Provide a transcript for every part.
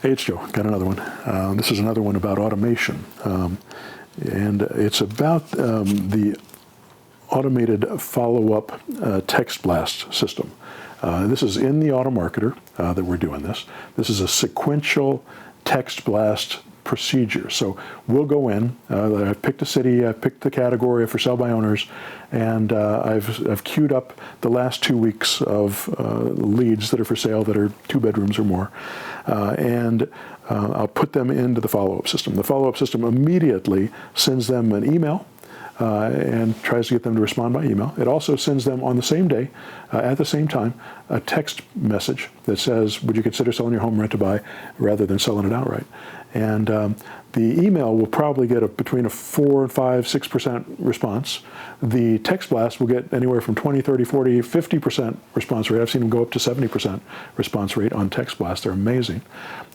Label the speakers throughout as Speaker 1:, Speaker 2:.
Speaker 1: Hey, it's Joe. Got another one. This is another one about automation. And it's about the automated follow-up text blast system. This is in the Automarketer that we're doing this. This is a sequential text blast procedure. So we'll go in, I've picked a city, I've picked the category for sell by owners, and I've queued up the last 2 weeks of leads that are for sale that are 2 bedrooms or more. And I'll put them into the follow-up system. The follow-up system immediately sends them an email and tries to get them to respond by email. It also sends them on the same day, at the same time, a text message that says, would you consider selling your home rent to buy rather than selling it outright? And the email will probably get between a 4, 5, 6% response. The text blast will get anywhere from 20, 30, 40, 50% response rate. I've seen them go up to 70% response rate on text blast. They're amazing.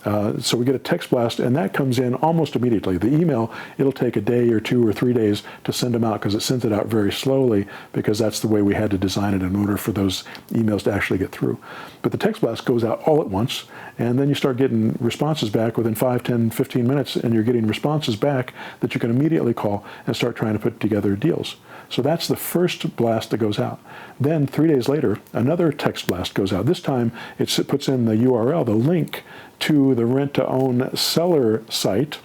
Speaker 1: So we get a text blast, and that comes in almost immediately. The email, it'll take a day or 2 or 3 days to send them out because it sends it out very slowly because that's the way we had to design it in order for those emails to actually get through. But the text blast goes out all at once, and then you start getting responses back within 5, 10, 15 minutes, and you're getting responses back that you can immediately call and start trying to put together deals. So that's the first blast that goes out. Then 3 days later, another text blast goes out. This time it puts in the URL, the link to the rent-to-own seller site.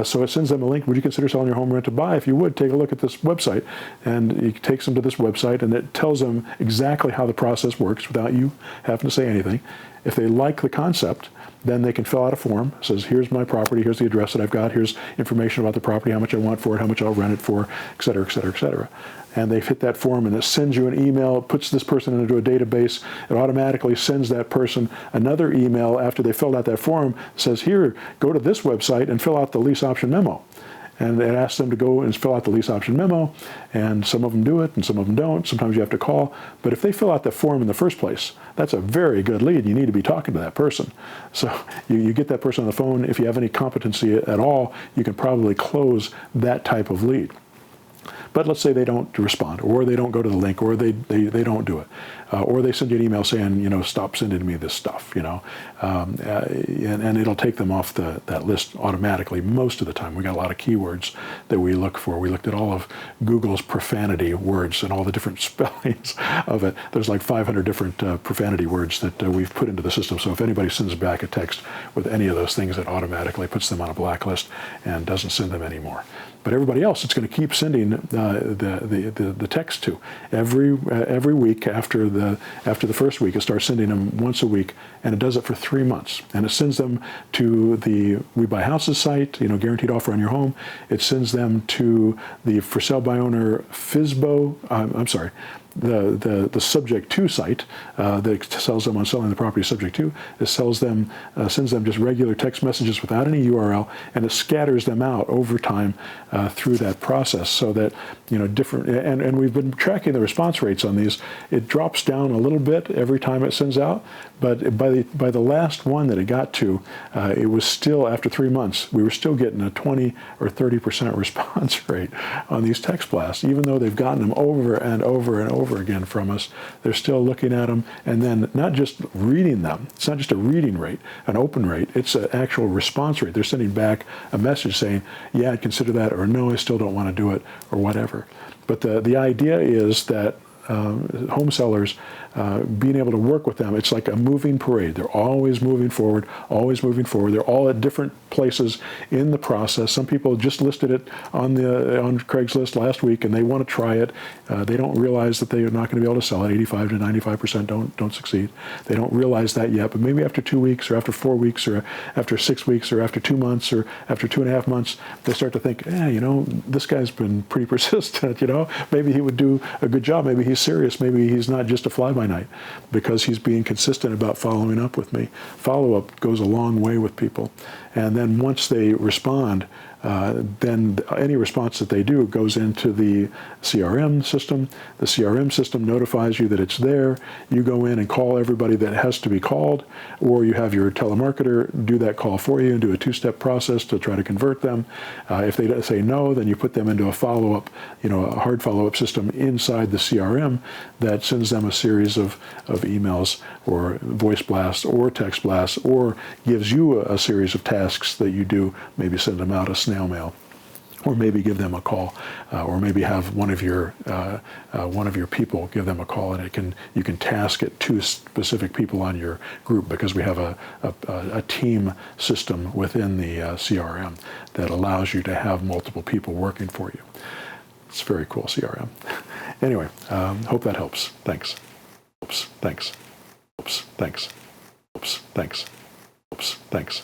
Speaker 1: So it sends them a link. Would you consider selling your home rent to buy? If you would, take a look at this website. And it takes them to this website, and it tells them exactly how the process works without you having to say anything. If they like the concept, then they can fill out a form. It says, here's my property, here's the address that I've got, here's information about the property, how much I want for it, how much I'll rent it for, et cetera, et cetera, et cetera. And they hit that form, and it sends you an email, puts this person into a database. It automatically sends that person another email after they filled out that form, says, here, go to this website and fill out the lease option memo. And it asks them to go and fill out the lease option memo, and some of them do it and some of them don't. Sometimes you have to call. But if they fill out the form in the first place, that's a very good lead. You need to be talking to that person. So you get that person on the phone. If you have any competency at all, you can probably close that type of lead. But let's say they don't respond, or they don't go to the link, or they don't do it, or they send you an email saying, stop sending me this stuff, and it'll take them off that list automatically most of the time. We got a lot of keywords that we look for. We looked at all of Google's profanity words and all the different spellings of it. There's like 500 different profanity words that we've put into the system. So if anybody sends back a text with any of those things, it automatically puts them on a blacklist and doesn't send them anymore. But everybody else, it's going to keep sending the text to every week after the first week. It starts sending them once a week, and it does it for 3 months. And it sends them to the We Buy Houses site, guaranteed offer on your home. It sends them to the For Sale by Owner FSBO. The subject to site that sells them on selling the property subject to. It sends them just regular text messages without any URL, and it scatters them out over time through that process, so that different. And we've been tracking the response rates on these. It drops down a little bit every time it sends out, but by the last one that it got to, it was still, after 3 months, we were still getting a 20 or 30% response rate on these text blasts, even though they've gotten them over and over and over again from us. They're still looking at them, and then not just reading them. It's not just a reading rate, an open rate. It's an actual response rate. They're sending back a message saying, yeah, I'd consider that, or no, I still don't want to do it, or whatever. But the idea is that home sellers, being able to work with them, it's like a moving parade. They're always moving forward, always moving forward. They're all at different places in the process. Some people just listed it on Craigslist last week, and they want to try it. They don't realize that they are not going to be able to sell it. 85 to 95% don't succeed. They don't realize that yet, but maybe after 2 weeks, or after 4 weeks, or after 6 weeks, or after 2 months, or after 2.5 months, they start to think, this guy's been pretty persistent, maybe he would do a good job. Maybe he's serious. Maybe he's not just a fly-by-night, because he's being consistent about following up with me. Follow-up goes a long way with people. And then once they respond, then any response that they do goes into the CRM system. The CRM system notifies you that it's there. You go in and call everybody that has to be called, or you have your telemarketer do that call for you and do a two-step process to try to convert them. If they say no, then you put them into a follow-up, a hard follow-up system inside the CRM that sends them a series of emails or voice blasts or text blasts, or gives you a series of tasks that you do, maybe send them out a snail mail, or maybe give them a call, or maybe have one of your people give them a call, and you can task it to specific people on your group, because we have a team system within the CRM that allows you to have multiple people working for you. It's a very cool CRM. Anyway, hope that helps. Thanks. Thanks. Thanks. Thanks. Thanks.